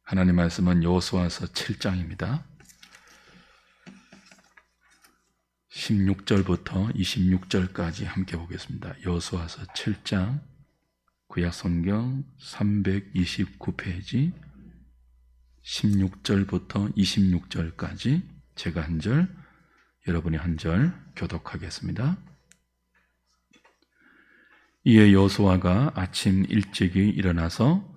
하나님 말씀은 여호수아서 7장입니다. 16절부터 26절까지 함께 보겠습니다. 여호수아서 7장 구약성경 329페이지 16절부터 26절까지 제가 한 절, 여러분이 한 절 교독하겠습니다. 이에 여호수아가 아침 일찍이 일어나서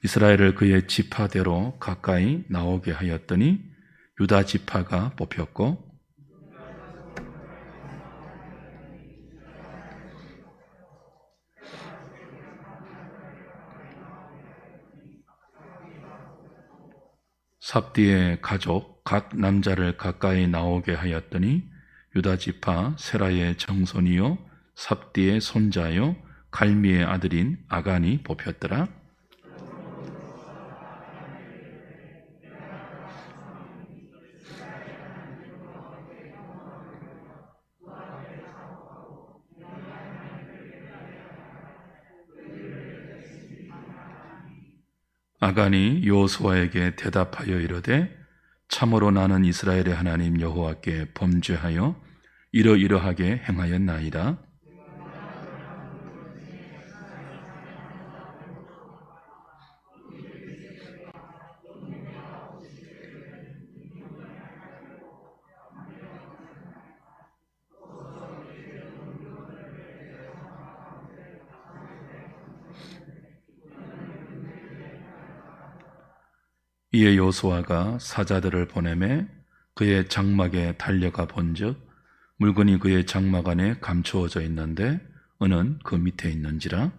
이스라엘을 그의 지파대로 가까이 나오게 하였더니 유다 지파가 뽑혔고 삽디의 가족 각 남자를 가까이 나오게 하였더니 유다 지파 세라의 정손이요 삽디의 손자요 갈미의 아들인 아간이 뽑혔더라. 아간이 여호수아에게 대답하여 이르되 참으로 나는 이스라엘의 하나님 여호와께 범죄하여 이러이러하게 행하였나이다. 이에 여호수아가 사자들을 보내매 그의 장막에 달려가 본즉 물건이 그의 장막 안에 감추어져 있는데 은은 그 밑에 있는지라.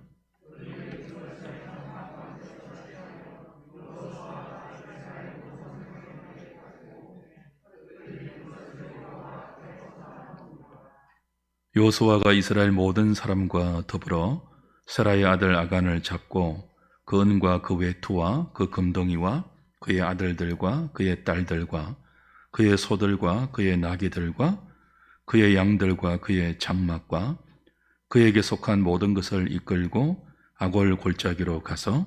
여호수아가 이스라엘 모든 사람과 더불어 세라의 아들 아간을 잡고 그 은과 그 외투와 그 금덩이와 그의 아들들과 그의 딸들과 그의 소들과 그의 나귀들과 그의 양들과 그의 장막과 그에게 속한 모든 것을 이끌고 아골 골짜기로 가서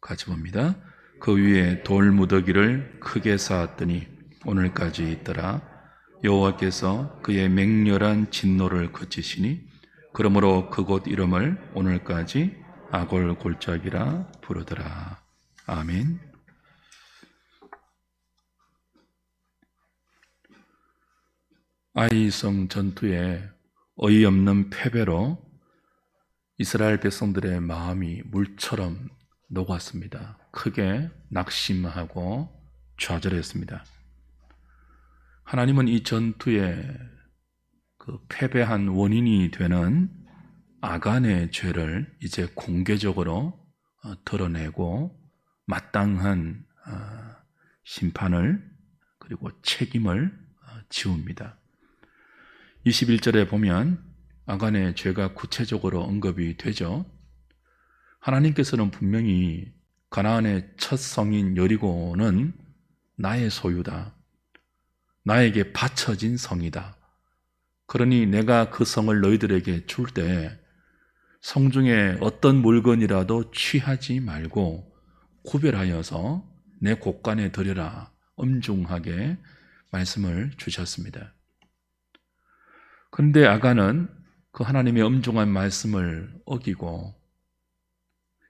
같이 봅니다. 그 위에 돌 무더기를 크게 쌓았더니 오늘까지 있더라. 여호와께서 그의 맹렬한 진노를 그치시니 그러므로 그곳 이름을 오늘까지 아골 골짜기라 부르더라. 아멘. 아이성 전투에 어이없는 패배로 이스라엘 백성들의 마음이 물처럼 녹았습니다. 크게 낙심하고 좌절했습니다. 하나님은 이 전투에 그 패배한 원인이 되는 아간의 죄를 이제 공개적으로 드러내고 마땅한 심판을 그리고 책임을 지웁니다. 21절에 보면 아간의 죄가 구체적으로 언급이 되죠. 하나님께서는 분명히 가나안의 첫 성인 여리고는 나의 소유다. 나에게 바쳐진 성이다. 그러니 내가 그 성을 너희들에게 줄 때 성 중에 어떤 물건이라도 취하지 말고 구별하여서 내 곳간에 들여라. 엄중하게 말씀을 주셨습니다. 그런데 아간은 그 하나님의 엄중한 말씀을 어기고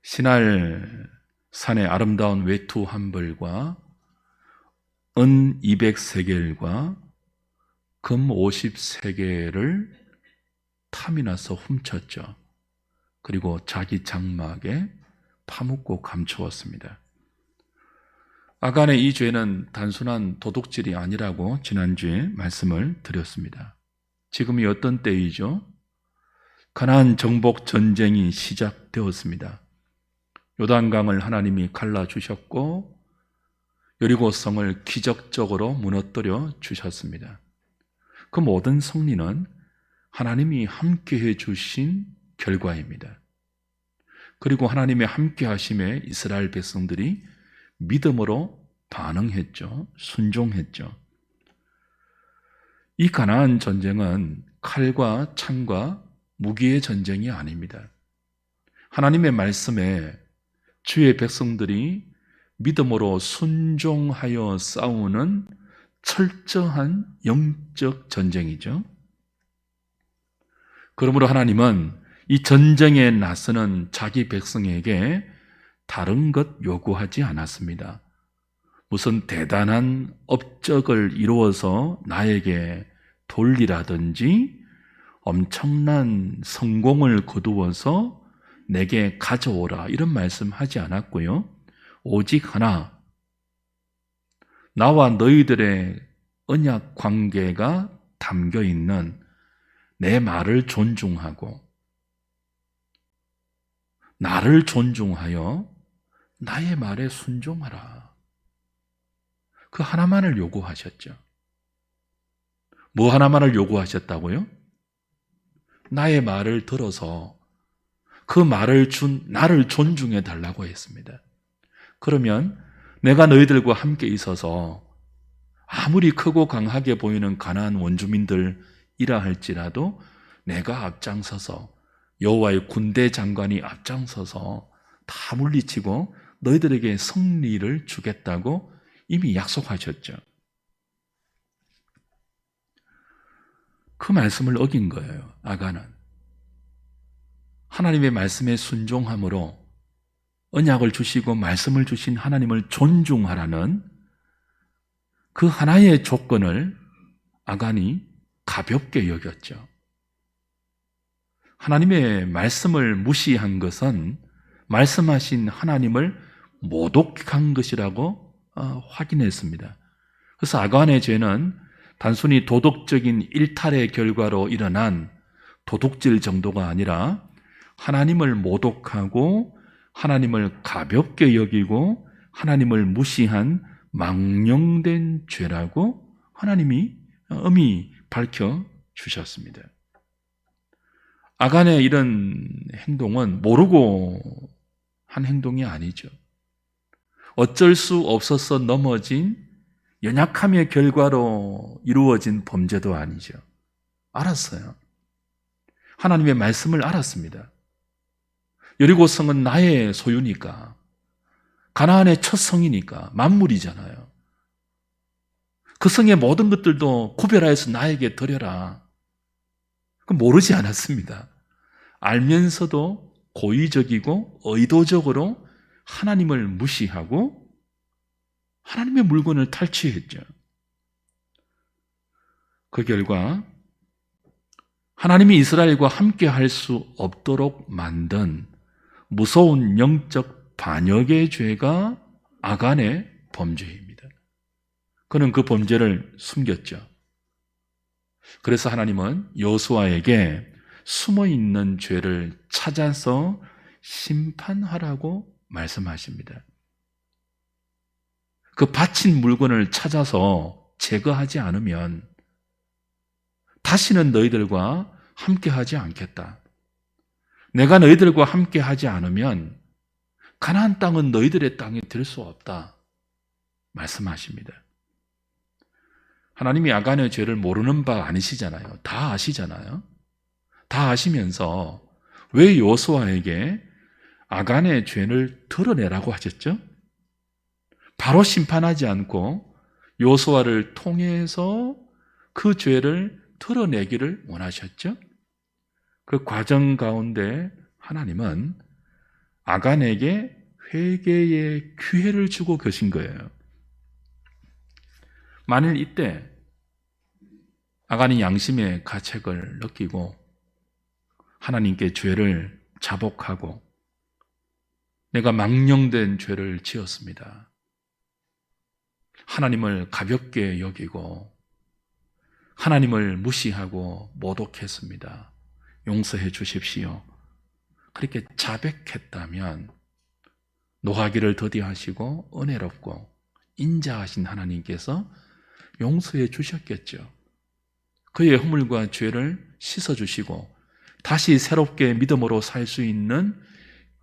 시날 산의 아름다운 외투 한 벌과 은 200세겔과 금 50세겔을 탐이 나서 훔쳤죠. 그리고 자기 장막에 파묻고 감추었습니다. 아간의 이 죄는 단순한 도둑질이 아니라고 지난주에 말씀을 드렸습니다. 지금이 어떤 때이죠? 가나안 정복 전쟁이 시작되었습니다. 요단강을 하나님이 갈라주셨고 여리고성을 기적적으로 무너뜨려 주셨습니다. 그 모든 승리는 하나님이 함께해 주신 결과입니다. 그리고 하나님의 함께 하심에 이스라엘 백성들이 믿음으로 반응했죠. 순종했죠. 이 가나안 전쟁은 칼과 창과 무기의 전쟁이 아닙니다. 하나님의 말씀에 주의 백성들이 믿음으로 순종하여 싸우는 철저한 영적 전쟁이죠. 그러므로 하나님은 이 전쟁에 나서는 자기 백성에게 다른 것 요구하지 않았습니다. 무슨 대단한 업적을 이루어서 나에게 돌리라든지 엄청난 성공을 거두어서 내게 가져오라 이런 말씀하지 않았고요. 오직 하나, 나와 너희들의 언약 관계가 담겨 있는 내 말을 존중하고 나를 존중하여 나의 말에 순종하라. 그 하나만을 요구하셨죠. 뭐 하나만을 요구하셨다고요? 나의 말을 들어서 그 말을 준 나를 존중해 달라고 했습니다. 그러면 내가 너희들과 함께 있어서 아무리 크고 강하게 보이는 가나안 원주민들이라 할지라도 내가 앞장서서 여호와의 군대 장관이 앞장서서 다 물리치고 너희들에게 승리를 주겠다고 이미 약속하셨죠. 그 말씀을 어긴 거예요. 아간은 하나님의 말씀에 순종함으로 언약을 주시고 말씀을 주신 하나님을 존중하라는 그 하나의 조건을 아간이 가볍게 여겼죠. 하나님의 말씀을 무시한 것은 말씀하신 하나님을 모독한 것이라고 확인했습니다. 그래서 아간의 죄는 단순히 도덕적인 일탈의 결과로 일어난 도둑질 정도가 아니라 하나님을 모독하고 하나님을 가볍게 여기고 하나님을 무시한 망령된 죄라고 하나님이 엄히 밝혀주셨습니다. 아간의 이런 행동은 모르고 한 행동이 아니죠. 어쩔 수 없어서 넘어진 연약함의 결과로 이루어진 범죄도 아니죠. 알았어요. 하나님의 말씀을 알았습니다. 여리고성은 나의 소유니까, 가나안의 첫 성이니까 만물이잖아요. 그 성의 모든 것들도 구별하여서 나에게 드려라. 그럼 모르지 않았습니다. 알면서도 고의적이고 의도적으로 하나님을 무시하고 하나님의 물건을 탈취했죠. 그 결과 하나님이 이스라엘과 함께 할 수 없도록 만든 무서운 영적 반역의 죄가 아간의 범죄입니다. 그는 그 범죄를 숨겼죠. 그래서 하나님은 여호수아에게 숨어있는 죄를 찾아서 심판하라고 말씀하십니다. 그 바친 물건을 찾아서 제거하지 않으면 다시는 너희들과 함께하지 않겠다. 내가 너희들과 함께하지 않으면 가나안 땅은 너희들의 땅이 될 수 없다 말씀하십니다. 하나님이 아간의 죄를 모르는 바 아니시잖아요. 다 아시잖아요. 다 아시면서 왜 여호수아에게 아간의 죄를 드러내라고 하셨죠? 바로 심판하지 않고 여호수아를 통해서 그 죄를 드러내기를 원하셨죠? 그 과정 가운데 하나님은 아간에게 회개의 기회를 주고 계신 거예요. 만일 이때 아간이 양심의 가책을 느끼고 하나님께 죄를 자복하고 내가 망령된 죄를 지었습니다. 하나님을 가볍게 여기고 하나님을 무시하고 모독했습니다. 용서해 주십시오. 그렇게 자백했다면 노하기를 더디하시고 은혜롭고 인자하신 하나님께서 용서해 주셨겠죠. 그의 허물과 죄를 씻어주시고 다시 새롭게 믿음으로 살 수 있는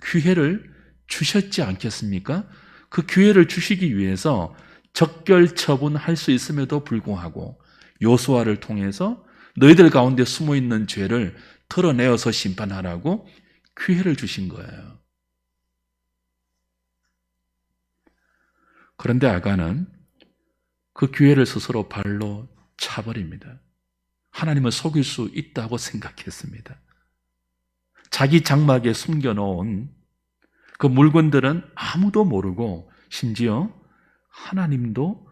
기회를 주셨지 않겠습니까? 그 기회를 주시기 위해서 적결 처분할 수 있음에도 불구하고 요수아를 통해서 너희들 가운데 숨어있는 죄를 털어내어서 심판하라고 기회를 주신 거예요. 그런데 아간은 그 기회를 스스로 발로 차버립니다. 하나님을 속일 수 있다고 생각했습니다. 자기 장막에 숨겨놓은 그 물건들은 아무도 모르고 심지어 하나님도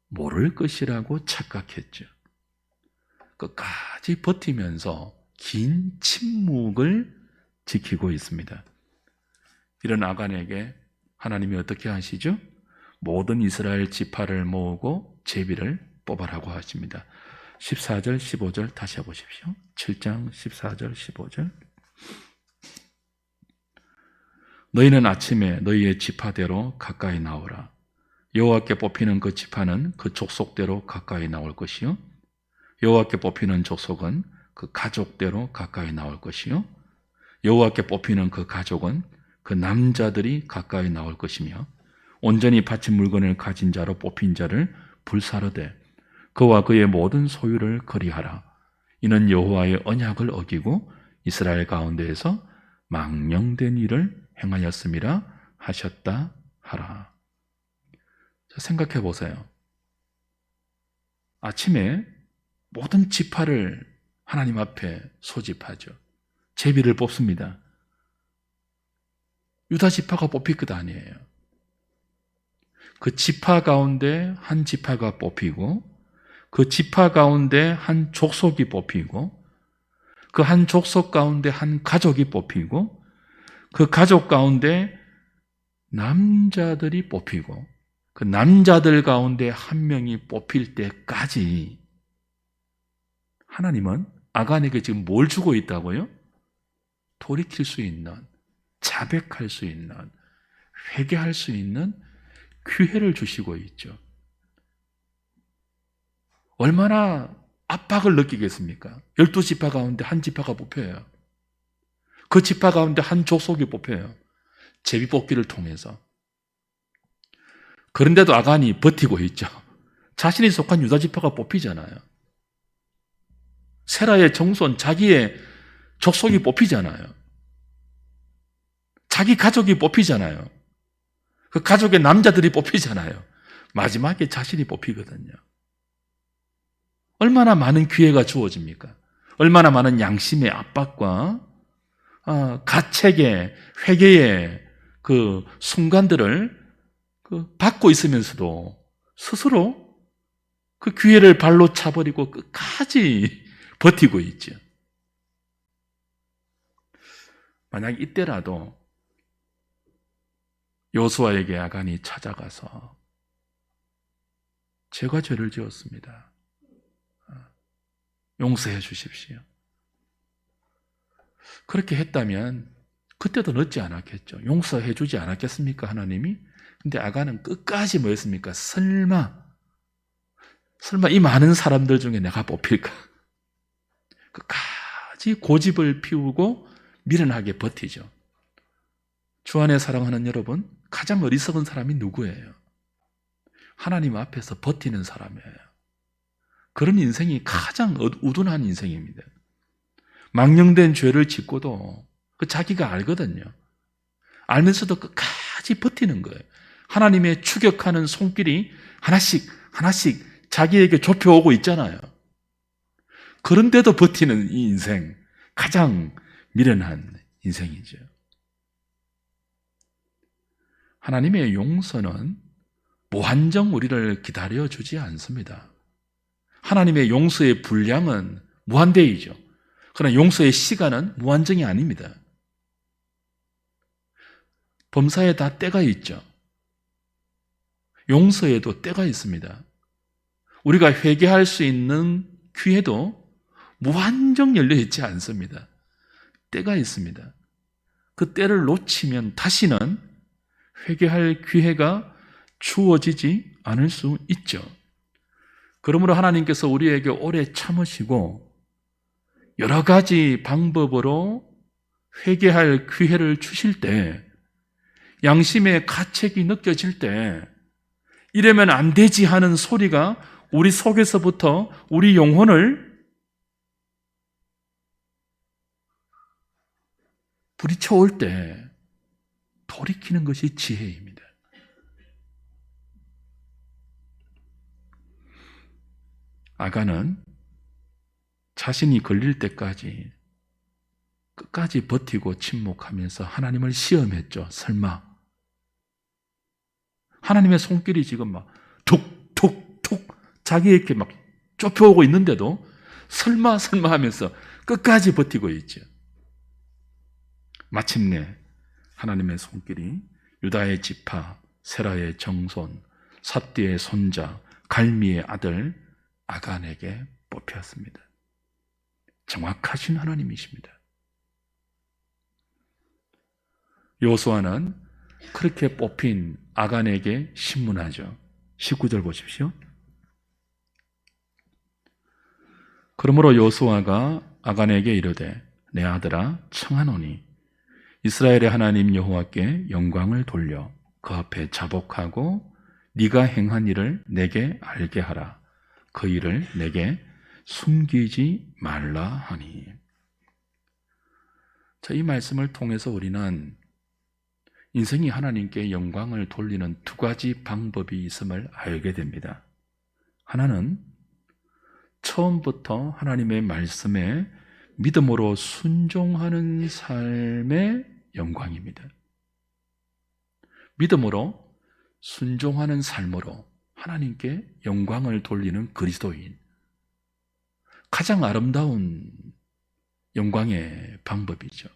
모를 것이라고 착각했죠. 끝까지 버티면서 긴 침묵을 지키고 있습니다. 이런 아간에게 하나님이 어떻게 하시죠? 모든 이스라엘 지파를 모으고 제비를 뽑아라고 하십니다. 14절, 15절 다시 해보십시오. 7장 14절, 15절. 너희는 아침에 너희의 지파대로 가까이 나오라. 여호와께 뽑히는 그 지파는 그 족속대로 가까이 나올 것이요, 여호와께 뽑히는 족속은 그 가족대로 가까이 나올 것이요, 여호와께 뽑히는 그 가족은 그 남자들이 가까이 나올 것이며, 온전히 바친 물건을 가진 자로 뽑힌 자를 불사르되 그와 그의 모든 소유를 거리하라. 이는 여호와의 언약을 어기고 이스라엘 가운데에서 망령된 일을 행하였음이라 하셨다 하라. 자, 생각해 보세요. 아침에 모든 지파를 하나님 앞에 소집하죠. 제비를 뽑습니다. 유다 지파가 뽑힐 것 아니에요. 그 지파 가운데 한 지파가 뽑히고, 그 지파 가운데 한 족속이 뽑히고, 그 한 족속 가운데 한 가족이 뽑히고, 그 가족 가운데 남자들이 뽑히고, 그 남자들 가운데 한 명이 뽑힐 때까지 하나님은 아간에게 지금 뭘 주고 있다고요? 돌이킬 수 있는, 자백할 수 있는, 회개할 수 있는 기회를 주시고 있죠. 얼마나 압박을 느끼겠습니까? 12지파 가운데 한 지파가 뽑혀요. 그 지파 가운데 한 족속이 뽑혀요. 제비뽑기를 통해서. 그런데도 아간이 버티고 있죠. 자신이 속한 유다 지파가 뽑히잖아요. 세라의 정손, 자기의 족속이 뽑히잖아요. 자기 가족이 뽑히잖아요. 그 가족의 남자들이 뽑히잖아요. 마지막에 자신이 뽑히거든요. 얼마나 많은 기회가 주어집니까? 얼마나 많은 양심의 압박과 가책의, 회개의 그 순간들을 받고 있으면서도 스스로 그 기회를 발로 차버리고 끝까지 버티고 있죠. 만약 이때라도 여호수아에게 아간이 찾아가서 제가 죄를 지었습니다. 용서해 주십시오. 그렇게 했다면 그때도 늦지 않았겠죠. 용서해 주지 않았겠습니까, 하나님이? 근데 아간은 끝까지 뭐였습니까? 설마 이 많은 사람들 중에 내가 뽑힐까? 끝까지 고집을 피우고 미련하게 버티죠. 주 안에 사랑하는 여러분, 가장 어리석은 사람이 누구예요? 하나님 앞에서 버티는 사람이에요. 그런 인생이 가장 우둔한 인생입니다. 망령된 죄를 짓고도 자기가 알거든요. 알면서도 끝까지 버티는 거예요. 하나님의 추격하는 손길이 하나씩 자기에게 좁혀오고 있잖아요. 그런데도 버티는 이 인생, 가장 미련한 인생이죠. 하나님의 용서는 무한정 우리를 기다려주지 않습니다. 하나님의 용서의 분량은 무한대이죠. 그러나 용서의 시간은 무한정이 아닙니다. 범사에 다 때가 있죠. 용서에도 때가 있습니다. 우리가 회개할 수 있는 기회도 무한정 열려있지 않습니다. 때가 있습니다. 그 때를 놓치면 다시는 회개할 기회가 주어지지 않을 수 있죠. 그러므로 하나님께서 우리에게 오래 참으시고 여러 가지 방법으로 회개할 기회를 주실 때, 양심의 가책이 느껴질 때 이러면 안 되지 하는 소리가 우리 속에서부터 우리 영혼을 부딪혀올 때 돌이키는 것이 지혜입니다. 아간은 자신이 걸릴 때까지 끝까지 버티고 침묵하면서 하나님을 시험했죠. 설마 하나님의 손길이 지금 막 툭툭툭 자기에게 막 쫓겨오고 있는데도 설마 하면서 끝까지 버티고 있죠. 마침내 하나님의 손길이 유다의 지파, 세라의 정손, 삿디의 손자, 갈미의 아들 아간에게 뽑혔습니다. 정확하신 하나님이십니다. 여호수아는 그렇게 뽑힌 아간에게 신문하죠. 19절 보십시오. 그러므로 여호수아가 아간에게 이르되 내 아들아 청하노니 이스라엘의 하나님 여호와께 영광을 돌려 그 앞에 자복하고 네가 행한 일을 내게 알게 하라. 그 일을 내게 숨기지 말라 하니. 자, 이 말씀을 통해서 우리는 인생이 하나님께 영광을 돌리는 두 가지 방법이 있음을 알게 됩니다. 하나는 처음부터 하나님의 말씀에 믿음으로 순종하는 삶의 영광입니다. 믿음으로 순종하는 삶으로 하나님께 영광을 돌리는 그리스도인. 가장 아름다운 영광의 방법이죠.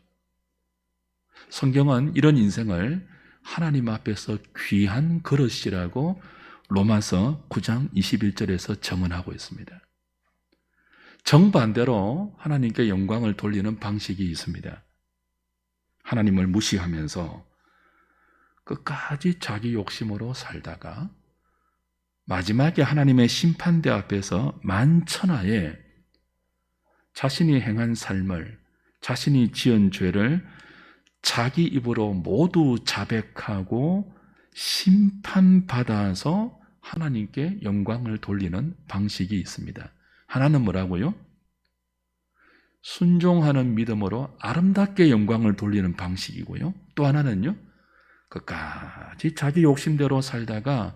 성경은 이런 인생을 하나님 앞에서 귀한 그릇이라고 로마서 9장 21절에서 정언하고 있습니다. 정반대로 하나님께 영광을 돌리는 방식이 있습니다. 하나님을 무시하면서 끝까지 자기 욕심으로 살다가 마지막에 하나님의 심판대 앞에서 만천하에 자신이 행한 삶을, 자신이 지은 죄를 자기 입으로 모두 자백하고 심판받아서 하나님께 영광을 돌리는 방식이 있습니다. 하나는 뭐라고요? 순종하는 믿음으로 아름답게 영광을 돌리는 방식이고요. 또 하나는요, 끝까지 자기 욕심대로 살다가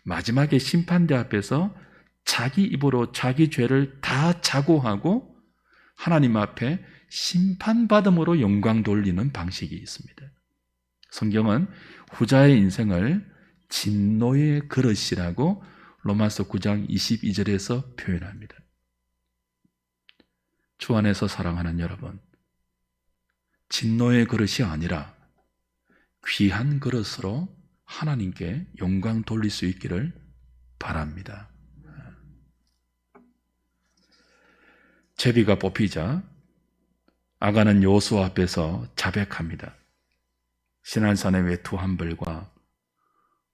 마지막에 심판대 앞에서 자기 입으로 자기 죄를 다 자고하고 하나님 앞에 심판받음으로 영광 돌리는 방식이 있습니다. 성경은 후자의 인생을 진노의 그릇이라고 로마서 9장 22절에서 표현합니다. 주 안에서 사랑하는 여러분, 진노의 그릇이 아니라 귀한 그릇으로 하나님께 영광 돌릴 수 있기를 바랍니다. 제비가 뽑히자 아간은 여호수아 앞에서 자백합니다. 시날산의 외투 한 벌과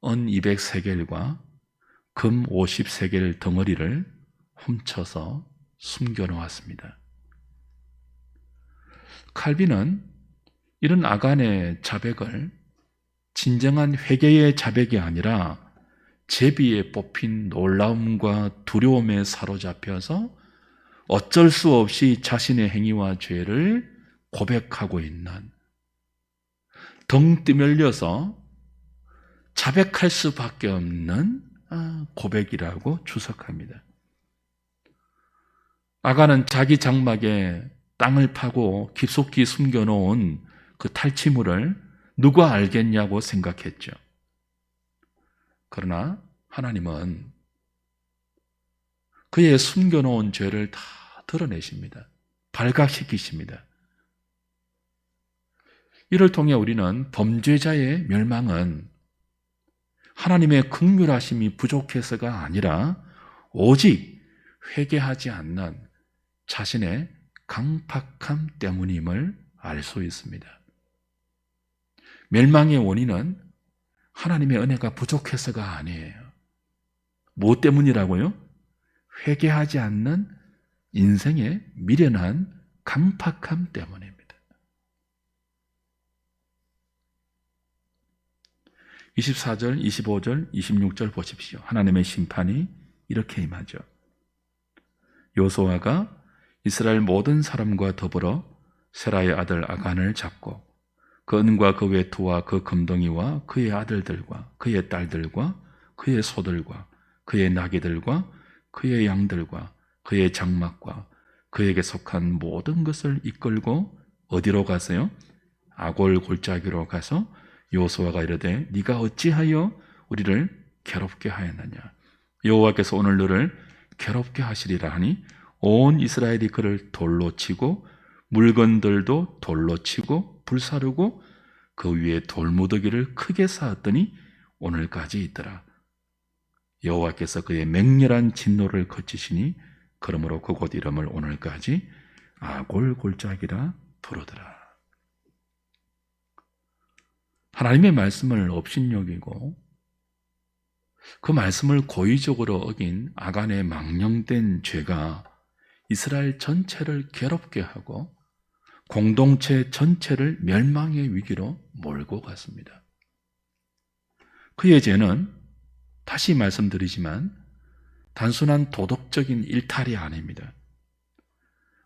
은 200세겔과 금 50세겔 덩어리를 훔쳐서 숨겨놓았습니다. 칼빈은 이런 아간의 자백을 진정한 회개의 자백이 아니라 제비에 뽑힌 놀라움과 두려움에 사로잡혀서 어쩔 수 없이 자신의 행위와 죄를 고백하고 있는, 덩 뜨밀려서 자백할 수밖에 없는 고백이라고 추석합니다. 아간은 자기 장막에 땅을 파고 깊숙이 숨겨놓은 그 탈취물을 누가 알겠냐고 생각했죠. 그러나 하나님은 그의 숨겨놓은 죄를 다 드러내십니다. 발각시키십니다. 이를 통해 우리는 범죄자의 멸망은 하나님의 긍휼하심이 부족해서가 아니라 오직 회개하지 않는 자신의 강팍함 때문임을 알 수 있습니다. 멸망의 원인은 하나님의 은혜가 부족해서가 아니에요. 무엇 때문이라고요? 회개하지 않는 인생의 미련한 강팍함 때문입니다. 24절, 25절, 26절 보십시오. 하나님의 심판이 이렇게 임하죠. 여호수아가 이스라엘 모든 사람과 더불어 세라의 아들 아간을 잡고 그 은과 그 외투와 그 금덩이와 그의 아들들과 그의 딸들과 그의 소들과 그의 나귀들과 그의 양들과 그의 장막과 그에게 속한 모든 것을 이끌고 어디로 가세요? 아골 골짜기로 가서 여호수아가 이르되 네가 어찌하여 우리를 괴롭게 하였느냐? 여호와께서 오늘 너를 괴롭게 하시리라 하니 온 이스라엘이 그를 돌로 치고 물건들도 돌로 치고 불사르고 그 위에 돌무더기를 크게 쌓았더니 오늘까지 있더라. 여호와께서 그의 맹렬한 진노를 거치시니 그러므로 그곳 이름을 오늘까지 아골 골짜기라 부르더라. 하나님의 말씀을 업신여기고 그 말씀을 고의적으로 어긴 아간의 망령된 죄가 이스라엘 전체를 괴롭게 하고 공동체 전체를 멸망의 위기로 몰고 갔습니다. 그의 죄는 다시 말씀드리지만 단순한 도덕적인 일탈이 아닙니다.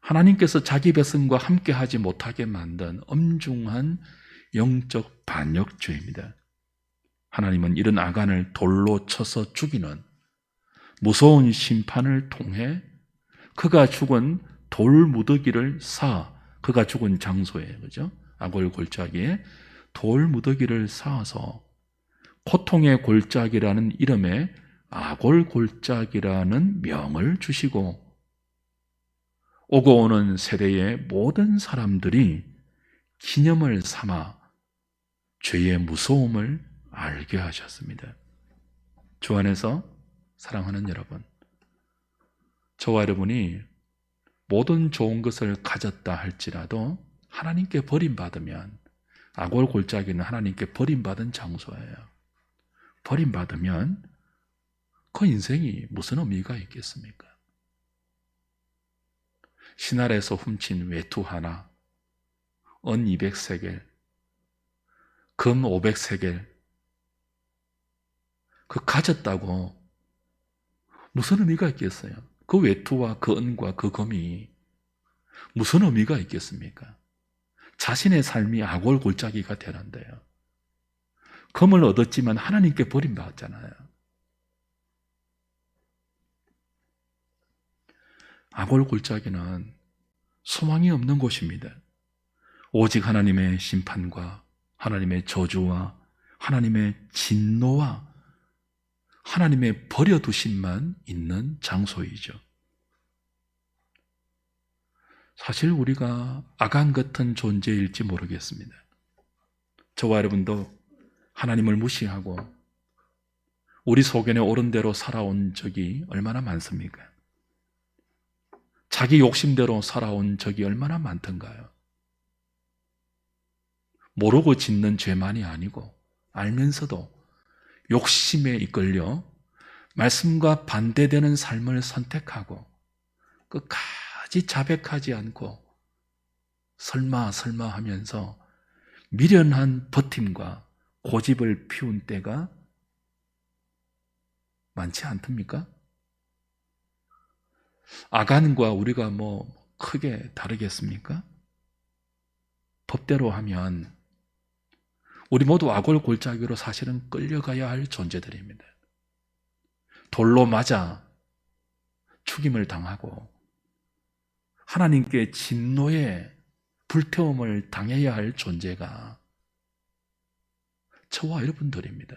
하나님께서 자기 백성과 함께하지 못하게 만든 엄중한 영적 반역죄입니다. 하나님은 이런 아간을 돌로 쳐서 죽이는 무서운 심판을 통해 그가 죽은 돌무더기를 그가 죽은 장소에, 그죠? 아골 골짜기에 돌무더기를 쌓아서 고통의 골짜기라는 이름에 아골 골짜기라는 명을 주시고 오고 오는 세대의 모든 사람들이 기념을 삼아 죄의 무서움을 알게 하셨습니다. 주 안에서 사랑하는 여러분, 저와 여러분이 모든 좋은 것을 가졌다 할지라도 하나님께 버림받으면 아골 골짜기는 하나님께 버림받은 장소예요. 버림받으면 그 인생이 무슨 의미가 있겠습니까? 신할에서 훔친 외투 하나, 은 200세겔, 금 500세겔, 그 가졌다고 무슨 의미가 있겠어요? 그 외투와 그 은과 그 금이 무슨 의미가 있겠습니까? 자신의 삶이 아골 골짜기가 되는데요. 금을 얻었지만 하나님께 버림받았잖아요. 아골 골짜기는 소망이 없는 곳입니다. 오직 하나님의 심판과 하나님의 저주와 하나님의 진노와 하나님의 버려두심만 있는 장소이죠. 사실 우리가 아간 같은 존재일지 모르겠습니다. 저와 여러분도 하나님을 무시하고 우리 소견에 옳은 대로 살아온 적이 얼마나 많습니까? 자기 욕심대로 살아온 적이 얼마나 많던가요? 모르고 짓는 죄만이 아니고 알면서도 욕심에 이끌려 말씀과 반대되는 삶을 선택하고 끝까지 자백하지 않고 설마 하면서 미련한 버팀과 고집을 피운 때가 많지 않습니까? 아간과 우리가 크게 다르겠습니까? 법대로 하면 우리 모두 아골 골짜기로 사실은 끌려가야 할 존재들입니다. 돌로 맞아 죽임을 당하고 하나님께 진노의 불태움을 당해야 할 존재가 저와 여러분들입니다.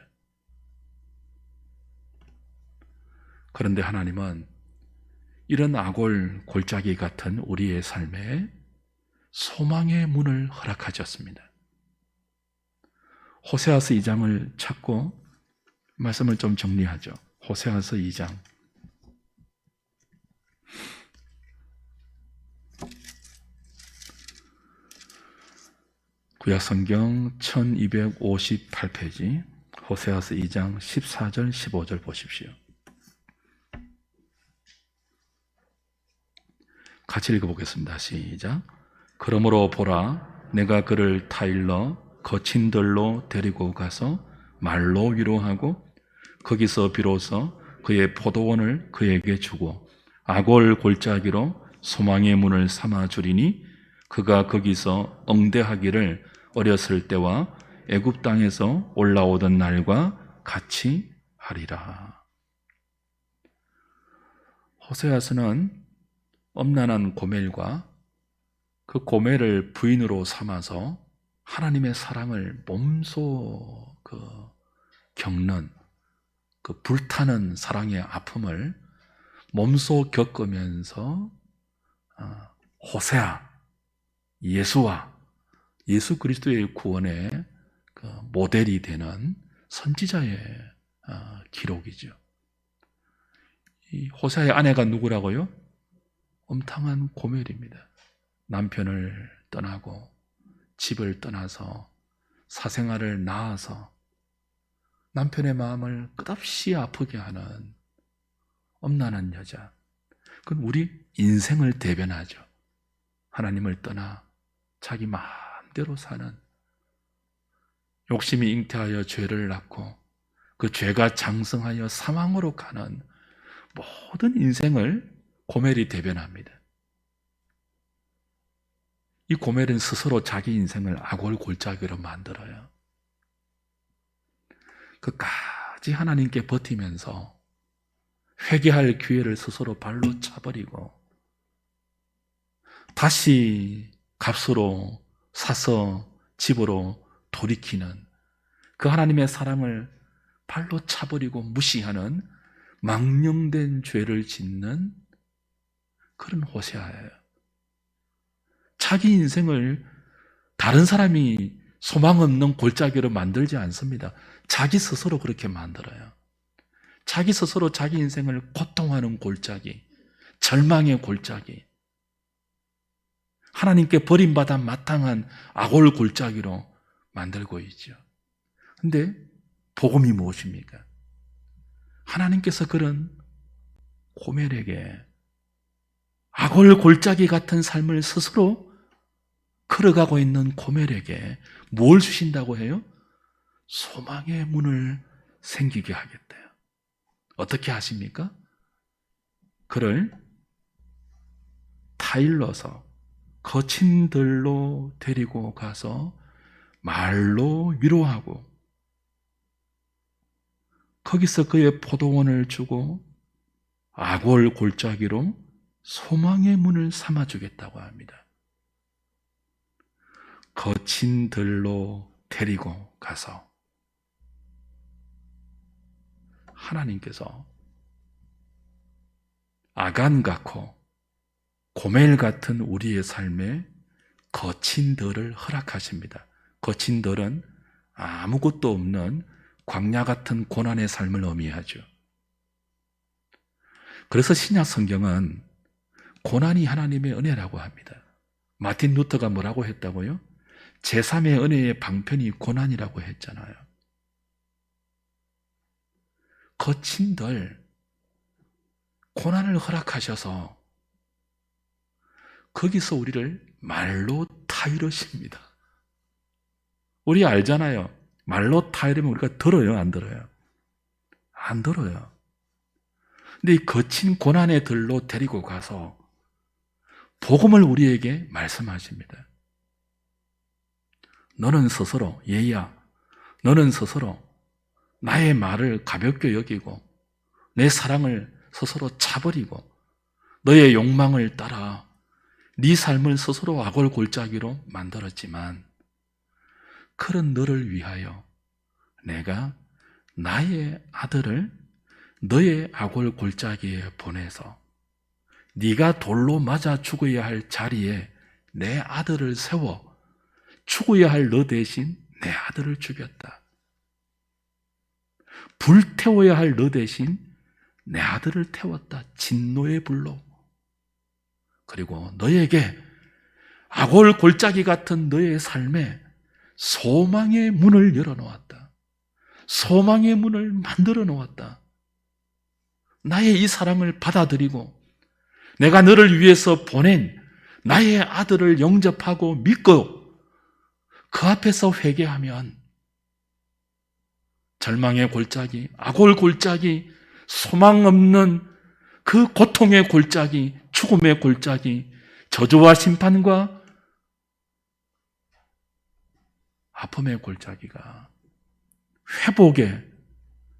그런데 하나님은 이런 아골 골짜기 같은 우리의 삶에 소망의 문을 허락하셨습니다. 호세아서 2장을 찾고 말씀을 좀 정리하죠. 호세아서 2장. 구약성경 1258페이지 호세아서 2장 14절 15절 보십시오. 같이 읽어보겠습니다. 시작. 그러므로 보라, 내가 그를 타일러 거친 들로 데리고 가서 말로 위로하고 거기서 비로소 그의 포도원을 그에게 주고 아골 골짜기로 소망의 문을 삼아 주리니 그가 거기서 응대하기를 어렸을 때와 애굽 땅에서 올라오던 날과 같이 하리라. 호세아서는 엄난한 고멜과 그 고멜을 부인으로 삼아서 하나님의 사랑을 몸소 겪는 그 불타는 사랑의 아픔을 몸소 겪으면서 호세아, 예수와 예수 그리스도의 구원의 그 모델이 되는 선지자의 기록이죠. 이 호세아의 아내가 누구라고요? 엄탕한 고멜입니다. 남편을 떠나고 집을 떠나서 사생활을 낳아서 남편의 마음을 끝없이 아프게 하는 엄난한 여자. 그건 우리 인생을 대변하죠. 하나님을 떠나 자기 마음대로 사는, 욕심이 잉태하여 죄를 낳고 그 죄가 장성하여 사망으로 가는 모든 인생을 고멜이 대변합니다. 이 고멜은 스스로 자기 인생을 아골 골짜기로 만들어요. 끝까지 하나님께 버티면서 회개할 기회를 스스로 발로 차버리고 다시 값으로 사서 집으로 돌이키는 그 하나님의 사랑을 발로 차버리고 무시하는 망령된 죄를 짓는 그런 호세아예요. 자기 인생을 다른 사람이 소망 없는 골짜기로 만들지 않습니다. 자기 스스로 그렇게 만들어요. 자기 스스로 자기 인생을 고통하는 골짜기, 절망의 골짜기, 하나님께 버림받아 마땅한 아골 골짜기로 만들고 있죠. 근데 복음이 무엇입니까? 하나님께서 그런 고멜에게 아골 골짜기 같은 삶을 스스로 걸어가고 있는 고멜에게 뭘 주신다고 해요? 소망의 문을 생기게 하겠대요. 어떻게 하십니까? 그를 타일러서 거친 들로 데리고 가서 말로 위로하고 거기서 그의 포도원을 주고 아골 골짜기로 소망의 문을 삼아주겠다고 합니다. 거친 들로 데리고 가서 하나님께서 아간 같고 고멜 같은 우리의 삶에 거친 들을 허락하십니다. 거친 들은 아무것도 없는 광야 같은 고난의 삶을 의미하죠. 그래서 신약 성경은 고난이 하나님의 은혜라고 합니다. 마틴 루터가 뭐라고 했다고요? 제3의 은혜의 방편이 고난이라고 했잖아요. 거친 들, 고난을 허락하셔서 거기서 우리를 말로 타이르십니다. 우리 알잖아요. 말로 타이르면 우리가 들어요, 안 들어요? 안 들어요. 근데 이 거친 고난의 들로 데리고 가서 복음을 우리에게 말씀하십니다. 너는 스스로, 얘야, 너는 스스로 나의 말을 가볍게 여기고 내 사랑을 스스로 차버리고 너의 욕망을 따라 네 삶을 스스로 아골 골짜기로 만들었지만 그런 너를 위하여 내가 나의 아들을 너의 아골 골짜기에 보내서 네가 돌로 맞아 죽어야 할 자리에 내 아들을 세워 죽어야 할 너 대신 내 아들을 죽였다. 불태워야 할 너 대신 내 아들을 태웠다. 진노의 불로. 그리고 너에게 아골 골짜기 같은 너의 삶에 소망의 문을 열어놓았다. 소망의 문을 만들어 놓았다. 나의 이 사랑을 받아들이고 내가 너를 위해서 보낸 나의 아들을 영접하고 믿고 그 앞에서 회개하면 절망의 골짜기, 악올 골짜기, 소망 없는 그 고통의 골짜기, 죽음의 골짜기, 저주와 심판과 아픔의 골짜기가 회복의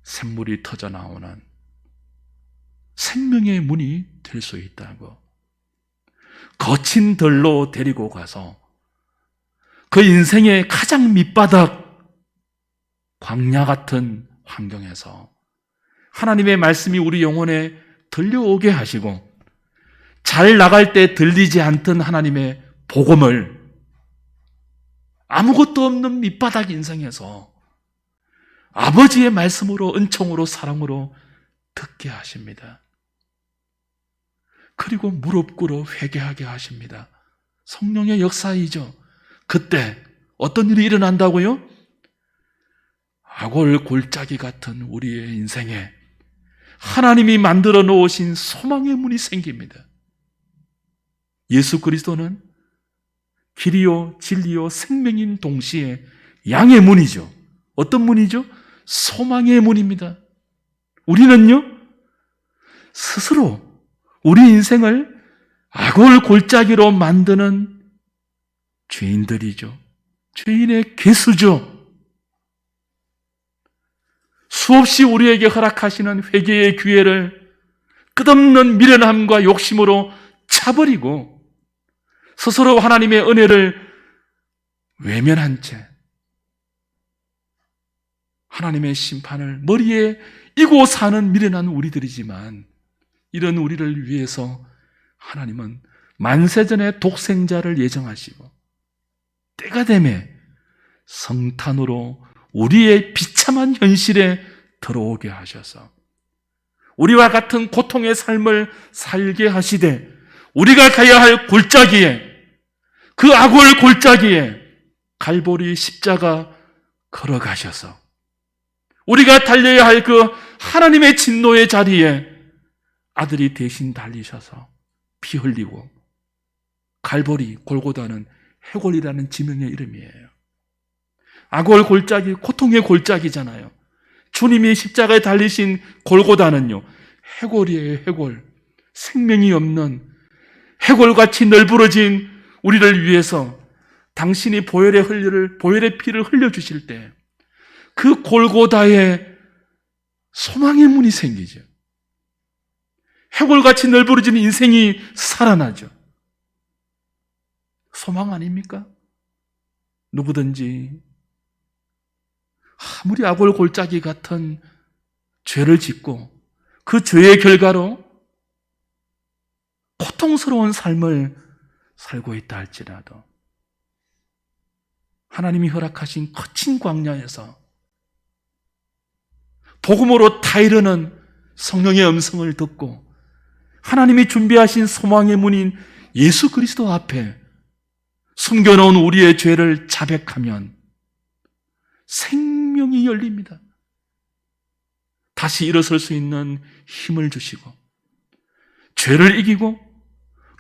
샘물이 터져 나오는 생명의 문이 될 수 있다고. 거친 들로 데리고 가서 그 인생의 가장 밑바닥 광야 같은 환경에서 하나님의 말씀이 우리 영혼에 들려오게 하시고, 잘 나갈 때 들리지 않던 하나님의 복음을 아무것도 없는 밑바닥 인생에서 아버지의 말씀으로, 은총으로, 사랑으로 듣게 하십니다. 그리고 무릎 꿇어 회개하게 하십니다. 성령의 역사이죠. 그때 어떤 일이 일어난다고요? 악올 골짜기 같은 우리의 인생에 하나님이 만들어 놓으신 소망의 문이 생깁니다. 예수 그리스도는 길이요 진리요 생명인 동시에 양의 문이죠. 어떤 문이죠? 소망의 문입니다. 우리는요, 스스로 우리 인생을 악올 골짜기로 만드는 죄인들이죠. 죄인의 괴수죠. 수없이 우리에게 허락하시는 회개의 기회를 끝없는 미련함과 욕심으로 차버리고 스스로 하나님의 은혜를 외면한 채 하나님의 심판을 머리에 이고 사는 미련한 우리들이지만, 이런 우리를 위해서 하나님은 만세전에 독생자를 예정하시고 때가 되매 성탄으로 우리의 비참한 현실에 들어오게 하셔서 우리와 같은 고통의 삶을 살게 하시되, 우리가 가야 할 골짜기에, 그 악올 골짜기에 갈보리 십자가 걸어가셔서 우리가 달려야 할 그 하나님의 진노의 자리에 아들이 대신 달리셔서 피 흘리고, 갈보리, 골고다는 해골이라는 지명의 이름이에요. 악올 골짜기, 고통의 골짜기잖아요. 주님이 십자가에 달리신 골고다는요, 해골이에요. 해골. 생명이 없는 해골같이 널브러진 우리를 위해서 당신이 보혈의 피를 흘려주실 때 그 골고다에 소망의 문이 생기죠. 해골같이 널브러진 인생이 살아나죠. 소망 아닙니까? 누구든지 아무리 악올 골짜기 같은 죄를 짓고 그 죄의 결과로 고통스러운 삶을 살고 있다 할지라도 하나님이 허락하신 거친 광야에서 복음으로 타이르는 성령의 음성을 듣고 하나님이 준비하신 소망의 문인 예수 그리스도 앞에 숨겨놓은 우리의 죄를 자백하면 생명이 열립니다. 다시 일어설 수 있는 힘을 주시고 죄를 이기고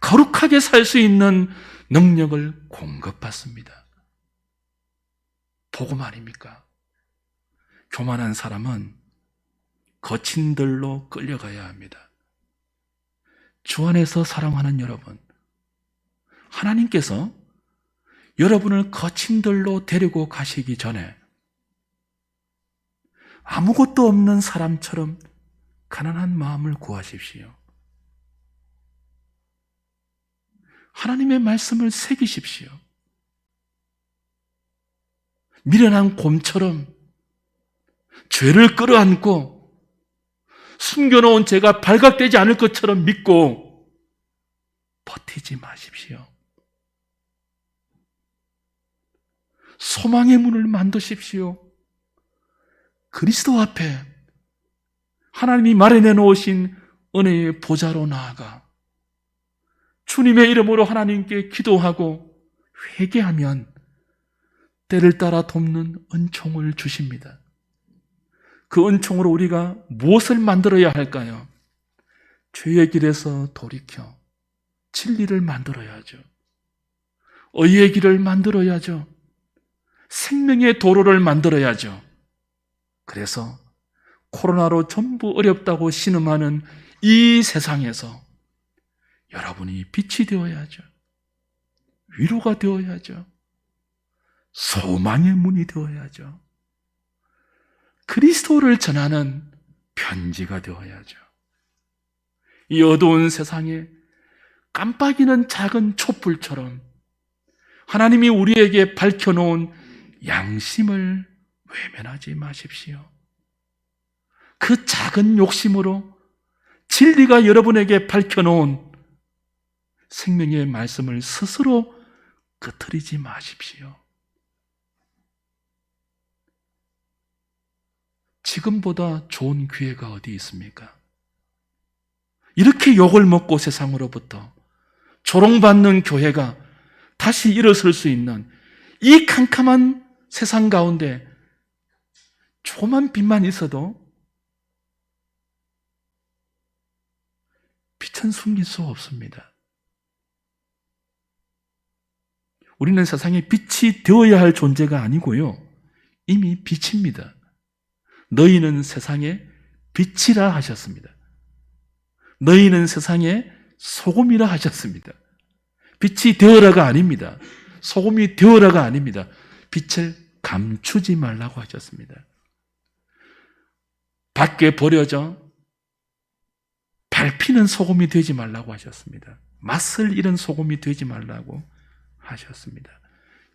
거룩하게 살 수 있는 능력을 공급받습니다. 복음 아닙니까? 교만한 사람은 거친 들로 끌려가야 합니다. 주 안에서 사랑하는 여러분, 하나님께서 여러분을 거친 들로 데리고 가시기 전에 아무것도 없는 사람처럼 가난한 마음을 구하십시오. 하나님의 말씀을 새기십시오. 미련한 곰처럼 죄를 끌어안고 숨겨놓은 죄가 발각되지 않을 것처럼 믿고 버티지 마십시오. 소망의 문을 만드십시오. 그리스도 앞에 하나님이 마련해 놓으신 은혜의 보좌로 나아가 주님의 이름으로 하나님께 기도하고 회개하면 때를 따라 돕는 은총을 주십니다. 그 은총으로 우리가 무엇을 만들어야 할까요? 죄의 길에서 돌이켜 진리를 만들어야죠. 의의 길을 만들어야죠. 생명의 도로를 만들어야죠. 그래서 코로나로 전부 어렵다고 신음하는 이 세상에서 여러분이 빛이 되어야죠. 위로가 되어야죠. 소망의 문이 되어야죠. 그리스도를 전하는 편지가 되어야죠. 이 어두운 세상에 깜빡이는 작은 촛불처럼 하나님이 우리에게 밝혀놓은 양심을 외면하지 마십시오. 그 작은 욕심으로 진리가 여러분에게 밝혀놓은 생명의 말씀을 스스로 끄트리지 마십시오. 지금보다 좋은 기회가 어디 있습니까? 이렇게 욕을 먹고 세상으로부터 조롱받는 교회가 다시 일어설 수 있는 이 캄캄한 세상 가운데 조그만 빛만 있어도 빛은 숨길 수 없습니다. 우리는 세상에 빛이 되어야 할 존재가 아니고요, 이미 빛입니다. 너희는 세상의 빛이라 하셨습니다. 너희는 세상의 소금이라 하셨습니다. 빛이 되어라가 아닙니다. 소금이 되어라가 아닙니다. 빛을 감추지 말라고 하셨습니다. 밖에 버려져 밟히는 소금이 되지 말라고 하셨습니다. 맛을 잃은 소금이 되지 말라고 하셨습니다.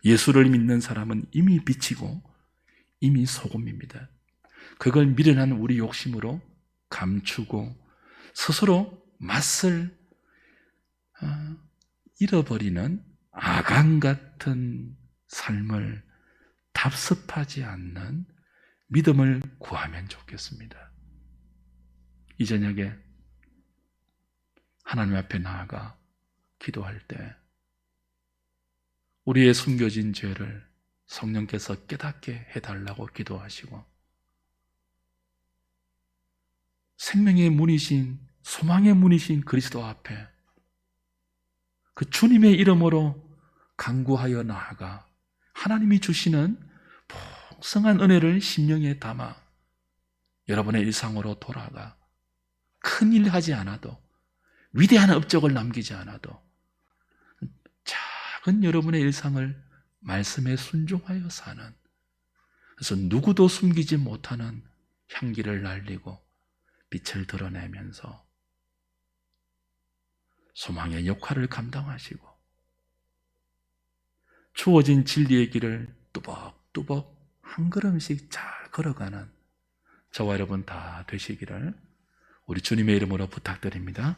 예수를 믿는 사람은 이미 빛이고 이미 소금입니다. 그걸 미련한 우리 욕심으로 감추고 스스로 맛을 잃어버리는 아간 같은 삶을 답습하지 않는 믿음을 구하면 좋겠습니다. 이 저녁에 하나님 앞에 나아가 기도할 때 우리의 숨겨진 죄를 성령께서 깨닫게 해달라고 기도하시고, 생명의 문이신, 소망의 문이신 그리스도 앞에 그 주님의 이름으로 간구하여 나아가 하나님이 주시는 풍성한 은혜를 심령에 담아 여러분의 일상으로 돌아가 큰일 하지 않아도, 위대한 업적을 남기지 않아도 작은 여러분의 일상을 말씀에 순종하여 사는, 그래서 누구도 숨기지 못하는 향기를 날리고 빛을 드러내면서 소망의 역할을 감당하시고 주어진 진리의 길을 뚜벅뚜벅 한 걸음씩 잘 걸어가는 저와 여러분 다 되시기를 우리 주님의 이름으로 부탁드립니다.